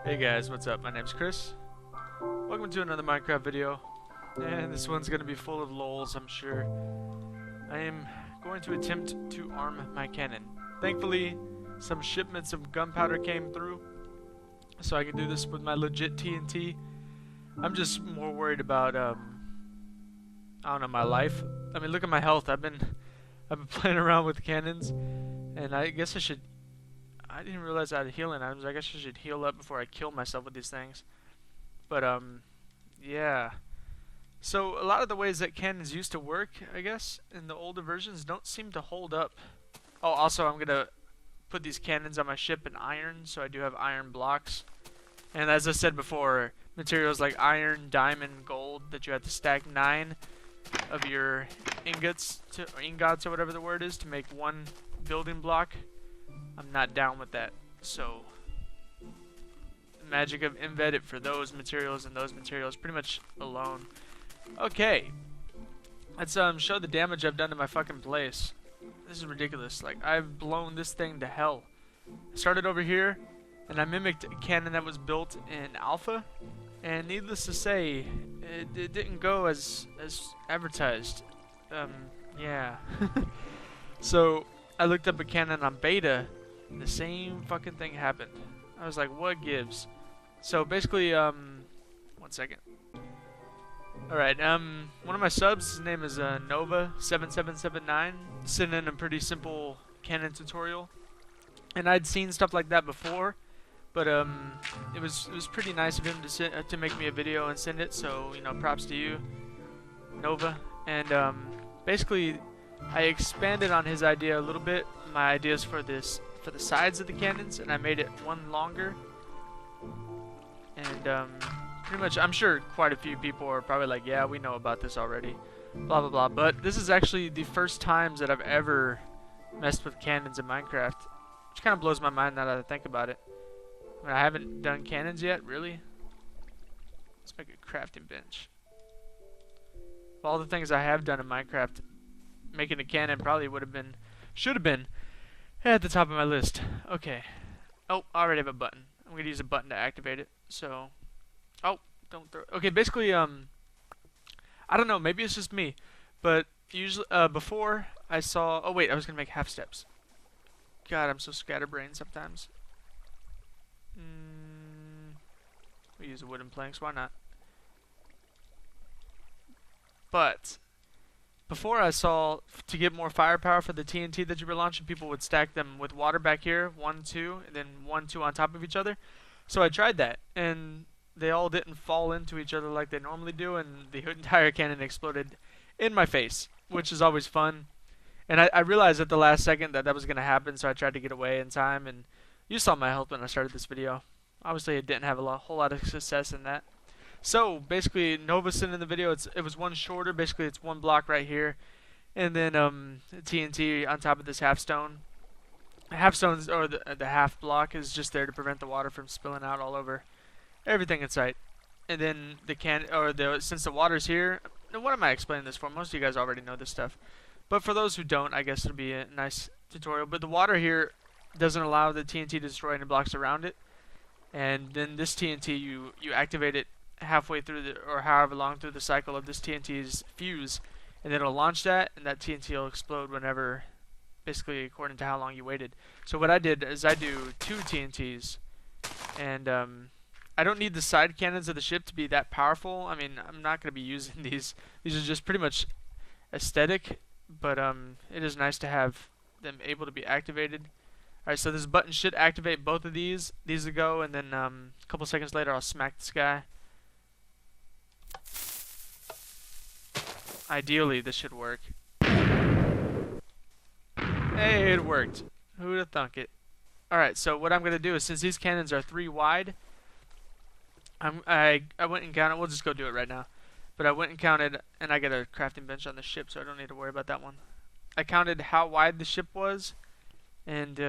Hey guys, what's up? My name's Chris. Welcome to another Minecraft video. And this one's going to be full of lols, I'm sure. I am going to attempt to arm my cannon. Thankfully, some shipments of gunpowder came through, so I can do this with my legit TNT. I'm just more worried about, I don't know, my life. I mean, look at my health. I've been playing around with cannons, and I guess I didn't realize I had healing items. I guess I should heal up before I kill myself with these things. But, yeah. So, a lot of the ways that cannons used to work, I guess, in the older versions don't seem to hold up. Oh, also, I'm going to put these cannons on my ship in iron, so I do have iron blocks. And as I said before, materials like iron, diamond, gold, that you have to stack 9 of your ingots, or ingots, or whatever the word is, to make one building block. I'm not down with that. So, the magic of embedded for those materials and those materials pretty much alone. Okay, let's show the damage I've done to my fucking place. This is ridiculous. Like, I've blown this thing to hell. I started over here, and I mimicked a cannon that was built in alpha, and needless to say, it didn't go as advertised. Yeah. So I looked up a cannon on beta, and the same fucking thing happened. I was like, what gives? So basically, one second. Alright, one of my subs, his name is Nova7779, sent in a pretty simple cannon tutorial. And I'd seen stuff like that before, but it was pretty nice of him to make me a video and send it, so, you know, props to you, Nova. And basically, I expanded on his idea a little bit, my ideas for the sides of the cannons, and I made it one longer. And pretty much, I'm sure quite a few people are probably like, yeah, we know about this already, blah blah blah. But this is actually the first times that I've ever messed with cannons in Minecraft, which kind of blows my mind now that I think about it. I mean, I haven't done cannons yet, really. Let's make a crafting bench. Of all the things I have done in Minecraft, making a cannon probably should have been at the top of my list. Okay. Oh, I already have a button. I'm gonna use a button to activate it. So, oh, don't throw. Okay, basically, I don't know. Maybe it's just me, but usually, before I saw. Oh wait, I was gonna make half steps. God, I'm so scatterbrained sometimes. We use wooden planks. Why not? But before I saw, to get more firepower for the TNT that you were launching, people would stack them with water back here, 1, 2, and then 1, 2 on top of each other. So I tried that, and they all didn't fall into each other like they normally do, and the entire cannon exploded in my face, which is always fun. And I realized at the last second that was going to happen, so I tried to get away in time, and you saw my health when I started this video. Obviously, it didn't have whole lot of success in that. So, basically, Nova sent in the video, it was one shorter. Basically, it's one block right here. And then TNT on top of this half stone. Half stones, or the half block, is just there to prevent the water from spilling out all over everything in sight. And then since the water's here, now what am I explaining this for? Most of you guys already know this stuff. But for those who don't, I guess it'll be a nice tutorial. But the water here doesn't allow the TNT to destroy any blocks around it. And then this TNT, you activate it halfway through or however long through the cycle of this TNT's fuse, and then it'll launch that, and that TNT will explode whenever, basically according to how long you waited. So what I did is I do 2 TNTs, and I don't need the side cannons of the ship to be that powerful. I mean, I'm not going to be using these. These are just pretty much aesthetic, but it is nice to have them able to be activated. Alright, so this button should activate both of these. These will go, and then a couple seconds later I'll smack this guy. Ideally, this should work. Hey, it worked. Who'd have thunk it? Alright, so what I'm going to do is, since these cannons are 3 wide, I went and counted. We'll just go do it right now. But I went and counted, and I got a crafting bench on the ship, so I don't need to worry about that one. I counted how wide the ship was, and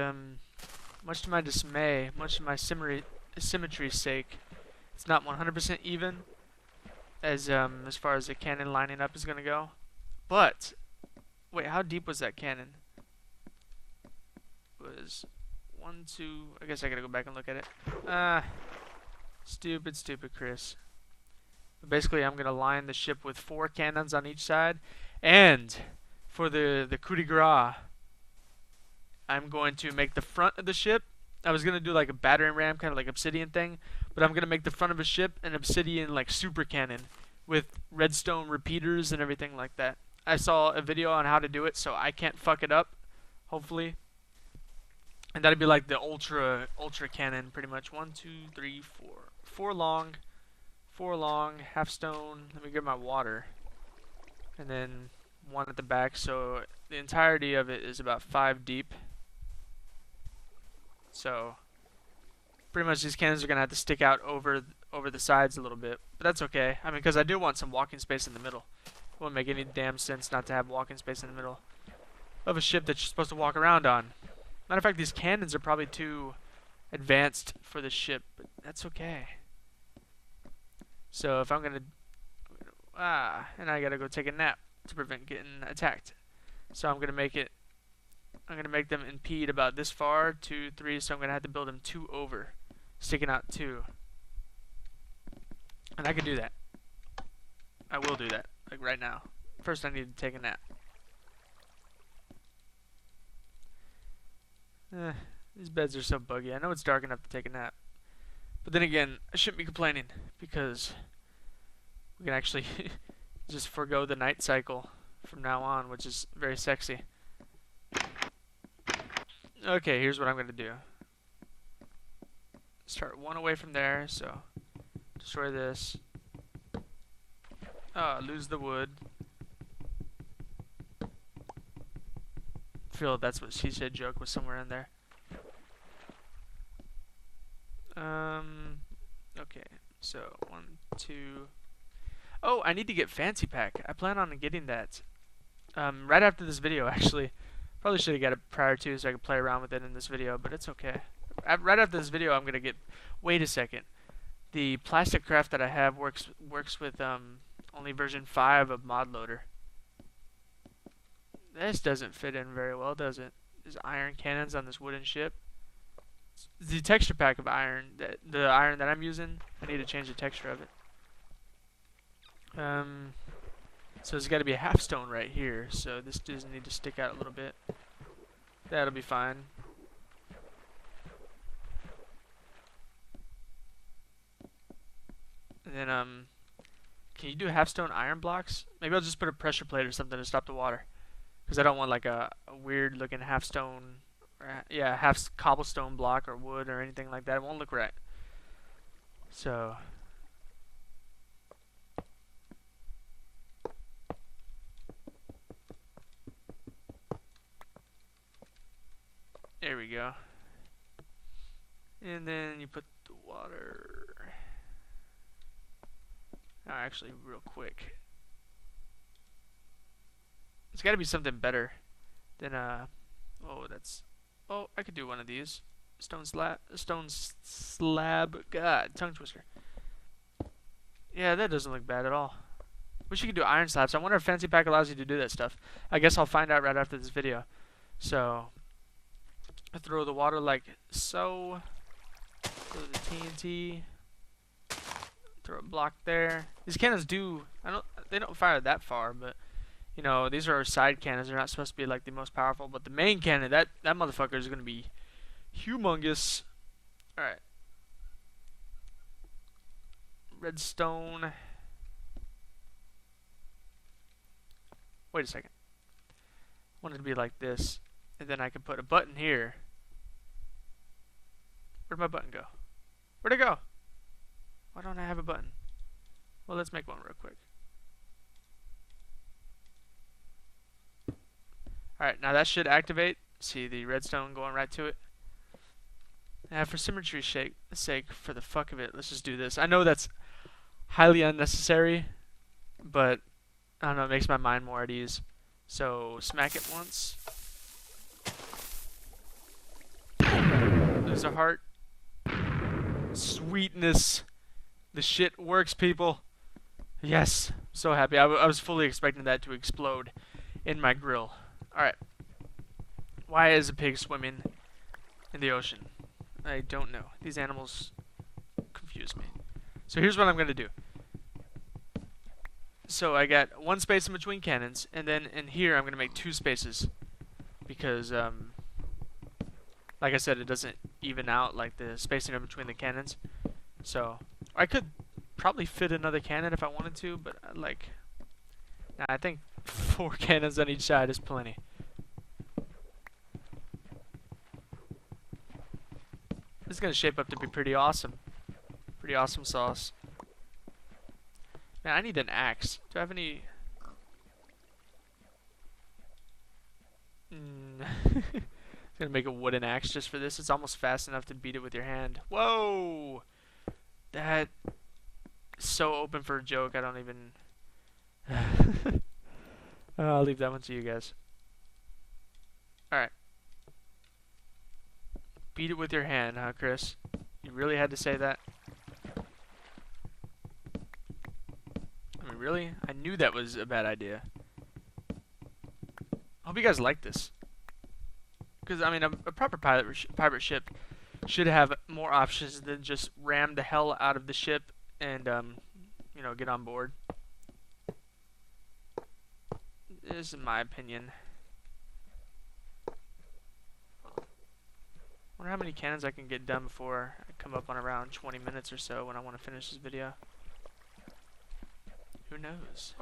much to my dismay, much to my symmetry's sake, it's not 100% even as far as the cannon lining up is going to go. But wait, how deep was that cannon? It was 1, 2. I guess I gotta go back and look at it. Stupid, stupid Chris. But basically, I'm going to line the ship with 4 cannons on each side. And for the coup de grace, I'm going to make the front of the ship. I was going to do like a battering ram, kind of like obsidian thing. But I'm going to make the front of a ship an obsidian like super cannon with redstone repeaters and everything like that. I saw a video on how to do it, so I can't fuck it up, hopefully. And that'd be like the ultra cannon, pretty much. 1, 2, 3, 4. 4 long, half stone. Let me get my water. And then 1 at the back, so the entirety of it is about 5 deep. So pretty much these cannons are gonna have to stick out over the sides a little bit, but that's okay. I mean, because I do want some walking space in the middle. It wouldn't make any damn sense not to have walking space in the middle of a ship that you're supposed to walk around on. Matter of fact, these cannons are probably too advanced for the ship, but that's okay. So if I'm gonna and I gotta go take a nap to prevent getting attacked. So I'm gonna make them impede about this far, 2, 3. So I'm gonna have to build them 2 over, sticking out 2. And I can do that. I will do that, like right now. First, I need to take a nap. These beds are so buggy. I know it's dark enough to take a nap, but then again, I shouldn't be complaining because we can actually just forego the night cycle from now on, which is very sexy. Okay, here's what I'm gonna do. Start 1 away from there, so destroy this. Lose the wood. Feel that's what she said joke was somewhere in there. Okay, so 1, 2. Oh, I need to get Fancy Pack. I plan on getting that right after this video, actually. Probably should have got it prior to so I could play around with it in this video, but it's okay. Right after this video, I'm gonna get. Wait a second. The plastic craft that I have works with only version 5 of Mod Loader. This doesn't fit in very well, does it? There's iron cannons on this wooden ship. The texture pack of iron, the iron that I'm using, I need to change the texture of it. So there's got to be a half stone right here, so this does need to stick out a little bit. That'll be fine. And then can you do half stone iron blocks? Maybe I'll just put a pressure plate or something to stop the water, because I don't want like a weird looking half stone, half cobblestone block or wood or anything like that. It won't look right. So there we go. And then you put the water. Oh, actually, real quick. It's got to be something better than oh, I could do one of these. Stone slab. God, tongue twister. Yeah, that doesn't look bad at all. Wish you could do iron slabs. I wonder if Fancy Pack allows you to do that stuff. I guess I'll find out right after this video. So I throw the water like so. Throw the TNT. Throw a block there. These cannons they don't fire that far, but you know, these are side cannons. They're not supposed to be like the most powerful, but the main cannon, that motherfucker is gonna be humongous. All right. Redstone. Wait a second. I want it to be like this, and then I can put a button here. Where'd my button go? Where'd it go? Why don't I have a button? Well, let's make one real quick. Alright, now that should activate. See the redstone going right to it. Now, for symmetry's sake, for the fuck of it, let's just do this. I know that's highly unnecessary, but I don't know, it makes my mind more at ease. So, smack it once. Lose a heart. Sweetness. The shit works, people. Yes. So happy. I was fully expecting that to explode in my grill. Alright. Why is a pig swimming in the ocean? I don't know. These animals confuse me. So here's what I'm gonna do. So I got one space in between cannons, and then in here I'm gonna make 2 spaces because like I said, it doesn't even out like the spacing in between the cannons. So I could probably fit another cannon if I wanted to, but like, nah, I think 4 cannons on each side is plenty. This is gonna shape up to be pretty awesome. Pretty awesome sauce. Man, I need an axe. Do I have any? Gonna make a wooden axe just for this. It's almost fast enough to beat it with your hand. Whoa! That is so open for a joke. I don't even. I'll leave that one to you guys. All right. Beat it with your hand, huh, Chris? You really had to say that? I mean, really? I knew that was a bad idea. I hope you guys like this. Because, I mean, a proper pirate ship should have more options than just ram the hell out of the ship and, you know, get on board. This is my opinion. I wonder how many cannons I can get done before I come up on around 20 minutes or so when I want to finish this video. Who knows?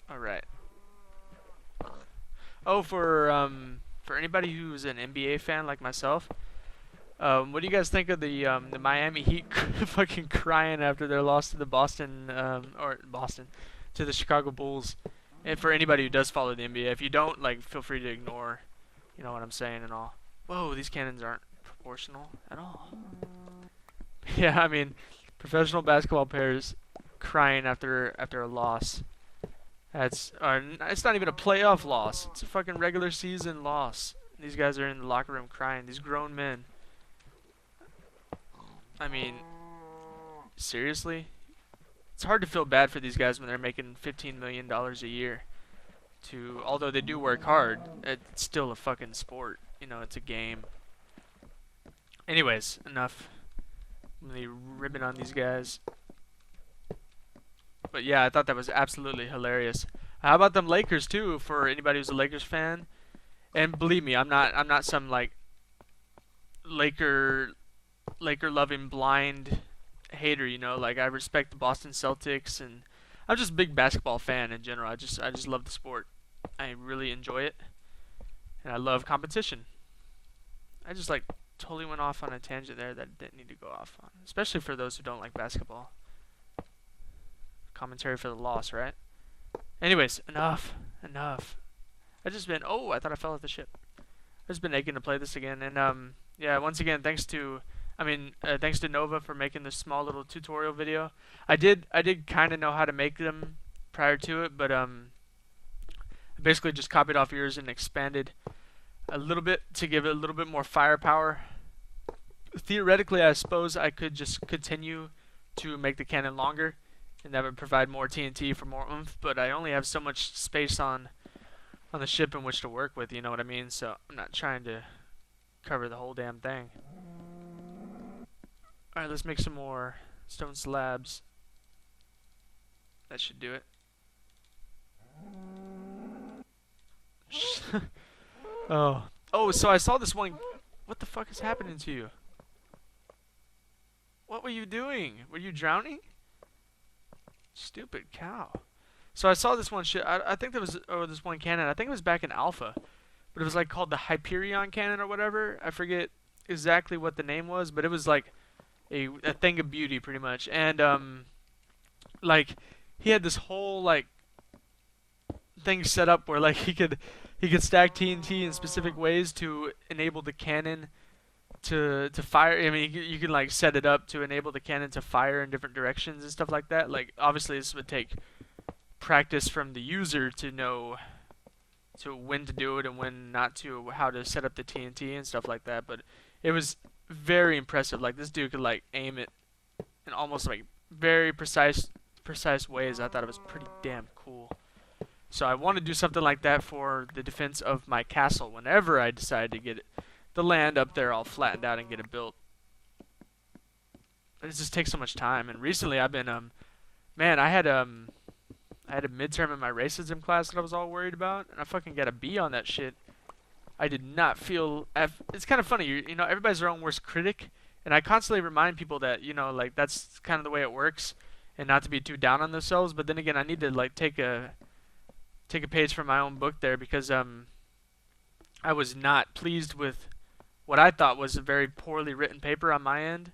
Alright. Oh, for anybody who's an NBA fan like myself, what do you guys think of the Miami Heat fucking crying after their loss to the to the Chicago Bulls? And for anybody who does follow the NBA, if you don't, like, feel free to ignore, you know what I'm saying and all. Whoa, these cannons aren't proportional at all. Yeah, I mean, professional basketball players crying after a loss. That's it's not even a playoff loss. It's a fucking regular season loss. These guys are in the locker room crying. These grown men. I mean, seriously? It's hard to feel bad for these guys when they're making $15 million a year. Although they do work hard, it's still a fucking sport. You know, it's a game. Anyways, enough. I'm really ribbing on these guys. But yeah, I thought that was absolutely hilarious. How about them Lakers too? For anybody who's a Lakers fan, and believe me, I'm not some like Laker loving blind hater. You know, like I respect the Boston Celtics, and I'm just a big basketball fan in general. I just love the sport. I really enjoy it, and I love competition. I just like totally went off on a tangent there that didn't need to go off on, especially for those who don't like basketball. Commentary for the loss, right? Anyways, enough. I thought I fell off the ship. I've just been aching to play this again, and yeah, once again, thanks to Nova for making this small little tutorial video. I did kind of know how to make them prior to it, but I basically just copied off yours and expanded a little bit to give it a little bit more firepower. Theoretically, I suppose I could just continue to make the cannon longer, and that would provide more TNT for more oomph, but I only have so much space on the ship in which to work with, you know what I mean? So I'm not trying to cover the whole damn thing. Alright, let's make some more stone slabs. That should do it. Oh, so I saw this one. What the fuck is happening to you? What were you doing? Were you drowning? Stupid cow. So I saw this one shit. I think there was this one cannon. I think it was back in alpha, but it was like called the Hyperion cannon or whatever. I forget exactly what the name was, but it was like a thing of beauty pretty much. And like he had this whole like thing set up where like he could stack TNT in specific ways to enable the cannon to fire. I mean, you can like set it up to enable the cannon to fire in different directions and stuff like that. Like obviously this would take practice from the user to know when to do it and when not to, how to set up the TNT and stuff like that. But it was very impressive. Like this dude could like aim it in almost like very precise ways. I thought it was pretty damn cool. So I want to do something like that for the defense of my castle whenever I decide to get the land up there all flattened out and get it built. But it just takes so much time. And recently I've been man, I had a midterm in my racism class that I was all worried about, and I fucking got a B on that shit. I did not feel it's kind of funny, you know, everybody's their own worst critic, and I constantly remind people that, you know, like that's kind of the way it works and not to be too down on themselves, but then again I need to like take a page from my own book there because I was not pleased with what I thought was a very poorly written paper on my end.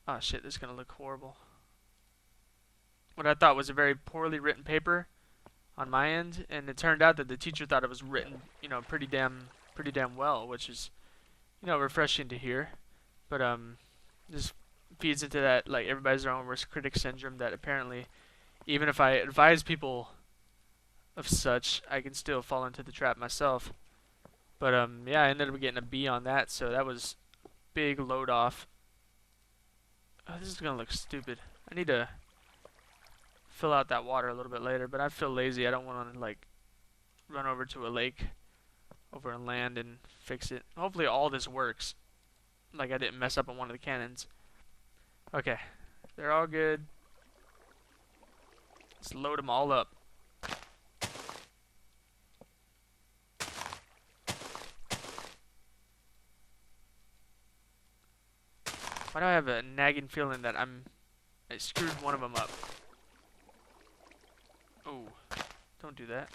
Oh shit, this is going to look horrible. What I thought was a very poorly written paper on my end, and it turned out that the teacher thought it was written, you know, pretty damn well, which is, you know, refreshing to hear. But just feeds into that like everybody's their own worst critic syndrome that apparently even if I advise people of such, I can still fall into the trap myself. But yeah, I ended up getting a B on that, so that was big load off. Oh, this is gonna look stupid. I need to fill out that water a little bit later, but I feel lazy. I don't want to like run over to a lake over on land and fix it. Hopefully all this works. Like I didn't mess up on one of the cannons. Okay, they're all good. Let's load them all up. Why do I have a nagging feeling that I screwed one of them up? Oh, don't do that.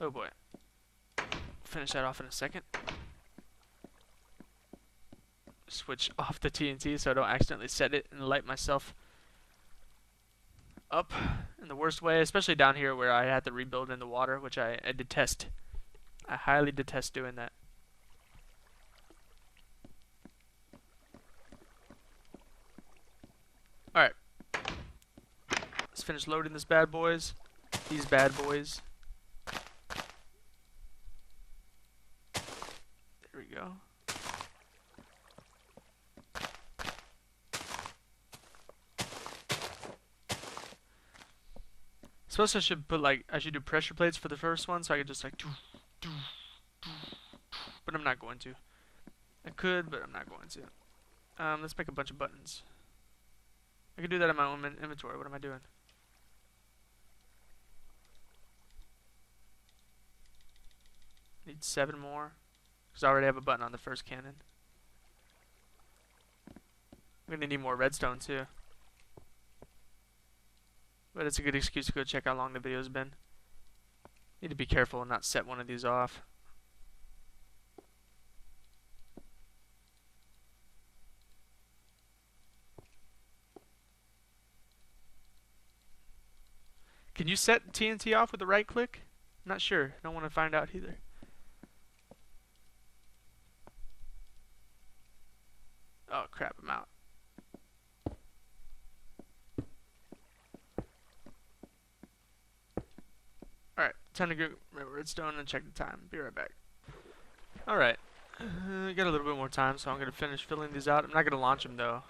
Oh boy. Finish that off in a second. Switch off the TNT so I don't accidentally set it and light myself up in the worst way, especially down here where I had to rebuild in the water, which I detest. I highly detest doing that. Alright. Let's finish loading this bad boys. These bad boys. There we go. Suppose I should put like I should do pressure plates for the first one so I could just like but I'm not going to. I could, but I'm not going to. Let's make a bunch of buttons. I could do that in my own inventory. What am I doing? Need 7 more. Because I already have a button on the first cannon. I'm going to need more redstone too. But it's a good excuse to go check how long the video's been. Need to be careful and not set one of these off. Can you set TNT off with a right click? I'm not sure. I don't want to find out either. Oh crap, I'm out. Alright, time to go redstone and check the time. Be right back. Alright. Got a little bit more time, so I'm going to finish filling these out. I'm not going to launch them though.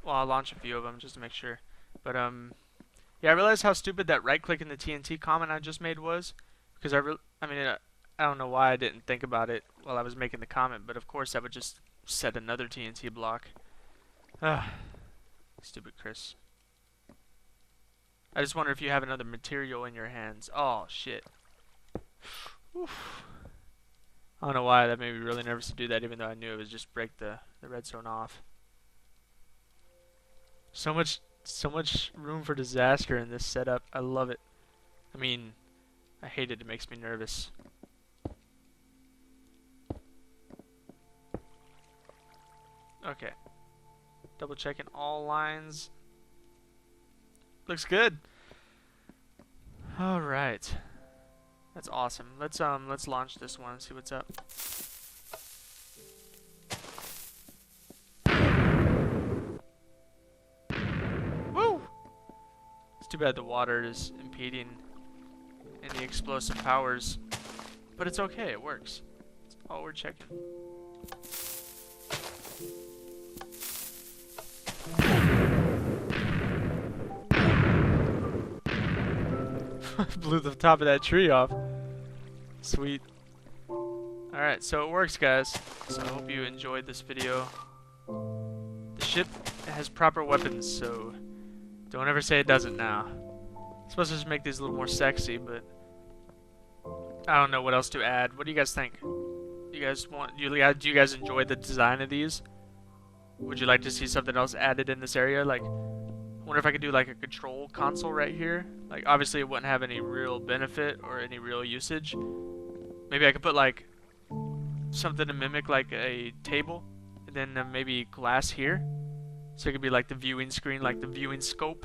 Well, I'll launch a few of them just to make sure. But yeah, I realized how stupid that right click in the TNT comment I just made was. Because I mean, I don't know why I didn't think about it while I was making the comment, but of course I would just set another TNT block. Stupid Chris. I just wonder if you have another material in your hands. Oh, shit. Oof. I don't know why that made me really nervous to do that, even though I knew it was just break the redstone off. So much room for disaster in this setup. I love it. I mean, I hate it. It makes me nervous. Okay. Double checking all lines. Looks good. All right. That's awesome. Let's launch this one and see what's up. Woo! It's too bad the water is impeding any explosive powers, but it's okay. It works. That's all we're checking. Blew the top of that tree off. Sweet. Alright, so it works, guys. So I hope you enjoyed this video. The ship has proper weapons, so don't ever say it doesn't now. It's supposed to just make these a little more sexy, but I don't know what else to add. What do you guys think? Do you guys enjoy the design of these? Would you like to see something else added in this area? Like, I wonder if I could do like a control console right here. Like, obviously it wouldn't have any real benefit or any real usage. Maybe I could put like something to mimic like a table, and then maybe glass here, so it could be like the viewing screen, like the viewing scope.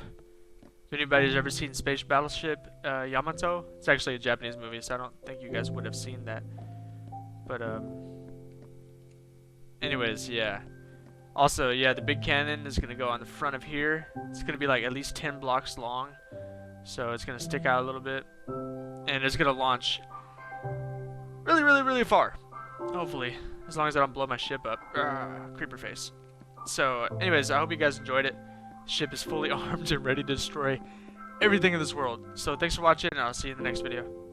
If anybody's ever seen Space Battleship Yamato, it's actually a Japanese movie, so I don't think you guys would have seen that. But anyways, yeah. Also, yeah, the big cannon is gonna go on the front of here. It's gonna be like at least 10 blocks long, so it's gonna stick out a little bit, and it's gonna launch really, really, really far. Hopefully, as long as I don't blow my ship up. Creeper face. So, anyways, I hope you guys enjoyed it. The ship is fully armed and ready to destroy everything in this world. So, thanks for watching, and I'll see you in the next video.